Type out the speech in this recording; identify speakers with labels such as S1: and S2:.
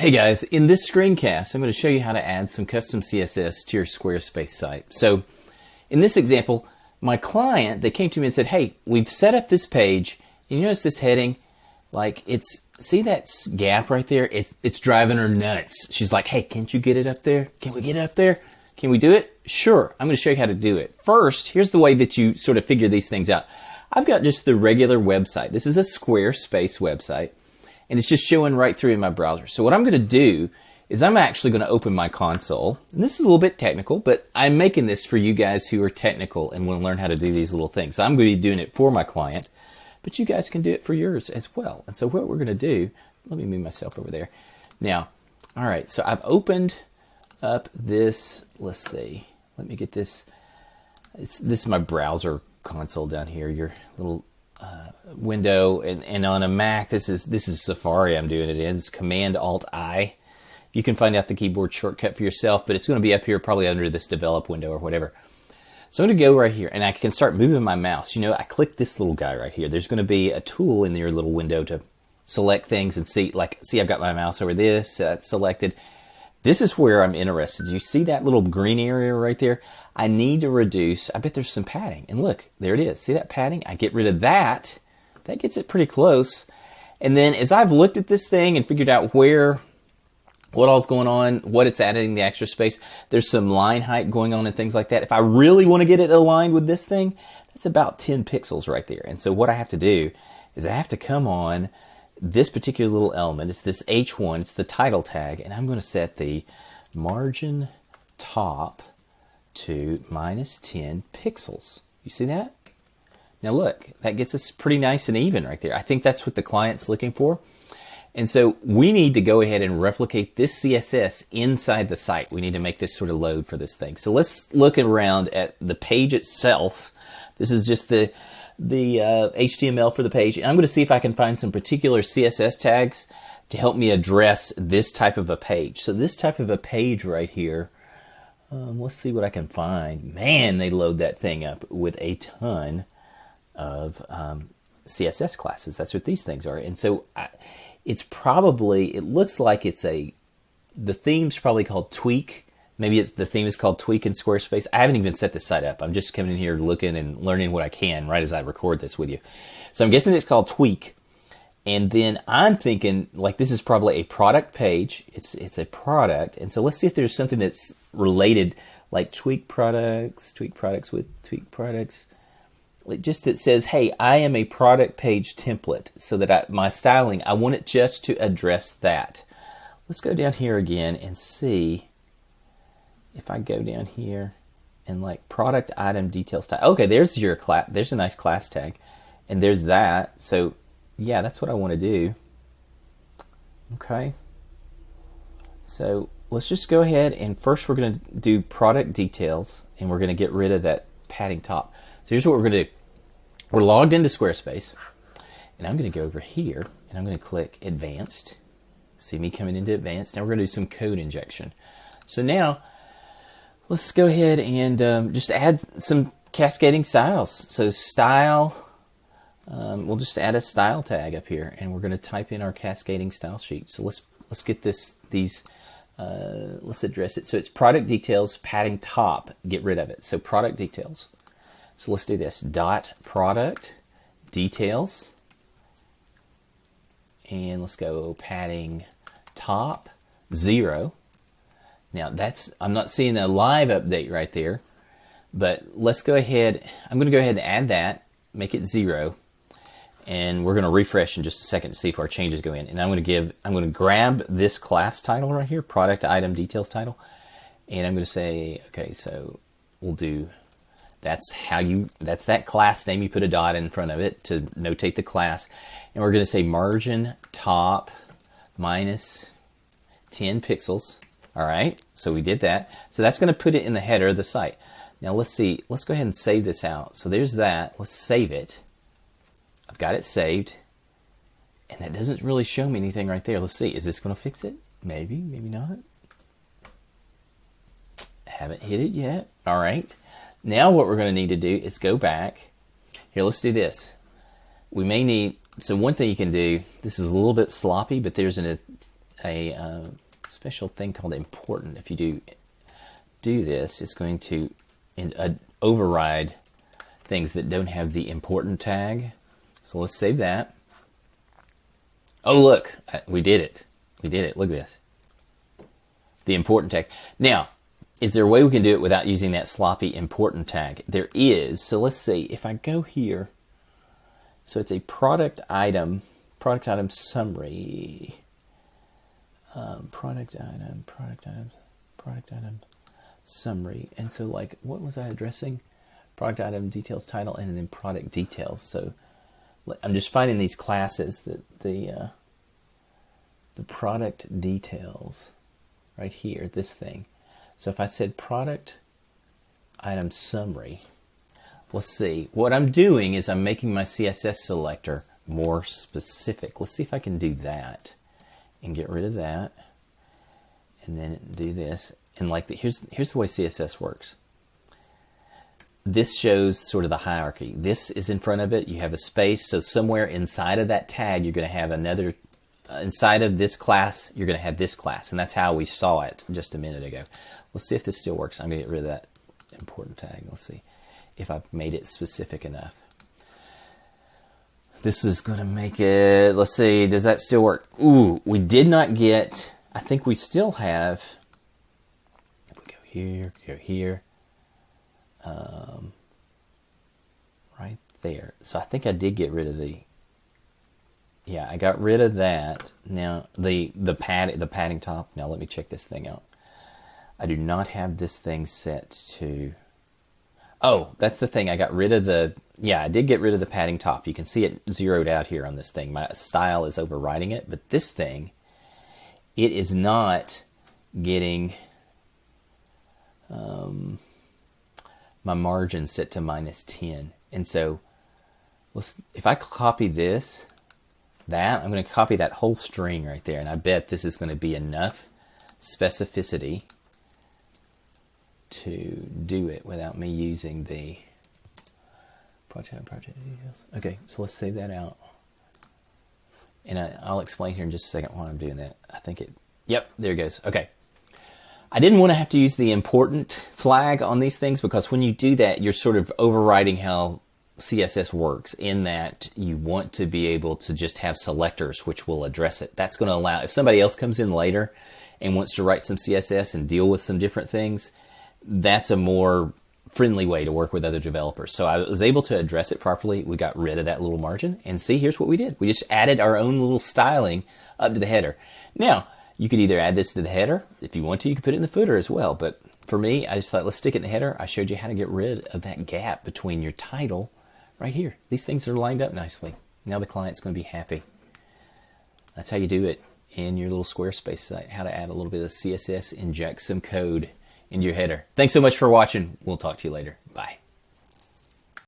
S1: Hey guys, in this screencast, I'm going to show you how to add some custom CSS to your Squarespace site. So in this example, my client, they came to me and said, hey, we've set up this page. You notice this heading? Like see that gap right there? It's driving her nuts. She's like, hey, can't you get it up there? Can we get it up there? Can we do it? Sure, I'm going to show you how to do it. First, here's the way that you sort of figure these things out. I've got just the regular website. This is a Squarespace website. And it's just showing right through in my browser. So what I'm going to do is I'm actually going to open my console. And this is a little bit technical, but I'm making this for you guys who are technical and want to learn how to do these little things. So I'm going to be doing it for my client, but you guys can do it for yours as well. And so what we're going to do, let me move myself over there. Now, all right, so I've opened up this, let's see, let me get this. This is my browser console down here, your little window, and on a Mac this is Safari I'm doing it in. It's Command-Alt-I. You can find out the keyboard shortcut for yourself, but it's going to be up here probably under this develop window or whatever. So I'm going to go right here and I can start moving my mouse. You know, I click this little guy right here. There's going to be a tool in your little window to select things and see, like, see I've got my mouse over this, that's selected. This is where I'm interested. You see that little green area right there? I need to reduce, I bet there's some padding. And look, there it is. See that padding? I get rid of that. That gets it pretty close. And then as I've looked at this thing and figured out what all's going on, what it's adding the extra space, there's some line height going on and things like that. If I really want to get it aligned with this thing, that's about 10 pixels right there. And so what I have to do is I have to come on this particular little element. It's this H1, it's the title tag, and I'm going to set the margin top to -10 pixels. You see that? Now look, that gets us pretty nice and even right there. I think that's what the client's looking for. And so we need to go ahead and replicate this CSS inside the site. We need to make this sort of load for this thing. So let's look around at the page itself. This is just the HTML for the page. And I'm going to see if I can find some particular CSS tags to help me address this type of a page. So this type of a page right here, let's see what I can find. Man, they load that thing up with a ton of CSS classes. That's what these things are. And so it looks like the theme's probably called Tweak. Maybe the theme is called Tweak in Squarespace. I haven't even set this site up. I'm just coming in here looking and learning what I can right as I record this with you. So I'm guessing it's called Tweak. And then I'm thinking, like, this is probably a product page. It's a product. And so let's see if there's something that's related, like tweak products with tweak products. Like just that says, hey, I am a product page template, so that my styling, I want it just to address that. Let's go down here again and see if I go down here and like product item detail style. Okay, there's your class. There's a nice class tag, and there's that. So yeah, that's what I want to do. Okay. So let's just go ahead and first we're going to do product details, and we're going to get rid of that padding top. So here's what we're going to do. We're logged into Squarespace, and I'm going to go over here and I'm going to click advanced. See me coming into advanced. Now we're going to do some code injection. So now let's go ahead and just add some cascading styles. So style, we'll just add a style tag up here, and we're going to type in our cascading style sheet. So let's get let's address it. So it's product details, padding top, get rid of it. So product details. So let's do this, dot product details, and let's go padding top 0. Now I'm not seeing a live update right there, but let's go ahead, I'm going to go ahead and add that, make it 0, and we're going to refresh in just a second to see if our changes go in. And I'm going to grab this class title right here, product item details title, and I'm going to say, okay, so we'll do, that's that class name. You put a dot in front of it to notate the class, and we're going to say margin top -10 pixels. All right, so we did that. So that's going to put it in the header of the site. Now let's see, let's go ahead and save this out. So there's that, let's save it. I've got it saved, and that doesn't really show me anything right there. Let's see, is this going to fix it? Maybe, maybe not. Haven't hit it yet. All right, now what we're going to need to do is go back. Here, let's do this. We may need, so one thing you can do, this is a little bit sloppy, but there's a special thing called important. If you do this, it's going to override things that don't have the important tag. So let's save that. Oh, look, we did it. We did it. Look at this. The important tag. Now, is there a way we can do it without using that sloppy important tag? There is. So let's see. If I go here, so it's a product item summary. Product item summary. And so, like, what was I addressing? Product item details title and then product details. So I'm just finding these classes that the product details right here, this thing. So if I said product item summary, let's see. What I'm doing is I'm making my CSS selector more specific. Let's see if I can do that and get rid of that, and then do this. And like here's the way CSS works. This shows sort of the hierarchy. This is in front of it. You have a space. So somewhere inside of that tag, you're going to have another. Inside of this class, you're going to have this class. And that's how we saw it just a minute ago. Let's see if this still works. I'm going to get rid of that important tag. Let's see if I've made it specific enough. This is going to make it, let's see, does that still work? Ooh, we did not get, I think we still have, if we go here, right there. So I think I did get rid of the, yeah, I got rid of that. Now the padding top. Now let me check this thing out. I do not have this thing set to, oh, that's the thing. I got rid of the, yeah, I did get rid of the padding top. You can see it zeroed out here on this thing. My style is overriding it, but this thing, it is not getting my margin set to -10. And so if I copy this, I'm going to copy that whole string right there, and I bet this is going to be enough specificity to do it without me using the project details. Okay, so let's save that out. And I'll explain here in just a second why I'm doing that. I think yep, there it goes. Okay. I didn't want to have to use the important flag on these things, because when you do that, you're sort of overriding how CSS works, in that you want to be able to just have selectors which will address it. That's going to allow, if somebody else comes in later and wants to write some CSS and deal with some different things, that's a more friendly way to work with other developers. So I was able to address it properly. We got rid of that little margin, and see, here's what we did. We just added our own little styling up to the header. Now, you could either add this to the header. If you want to, you could put it in the footer as well. But for me, I just thought, let's stick it in the header. I showed you how to get rid of that gap between your title right here. These things are lined up nicely. Now the client's going to be happy. That's how you do it in your little Squarespace site. How to add a little bit of CSS, inject some code into your header. Thanks so much for watching. We'll talk to you later. Bye.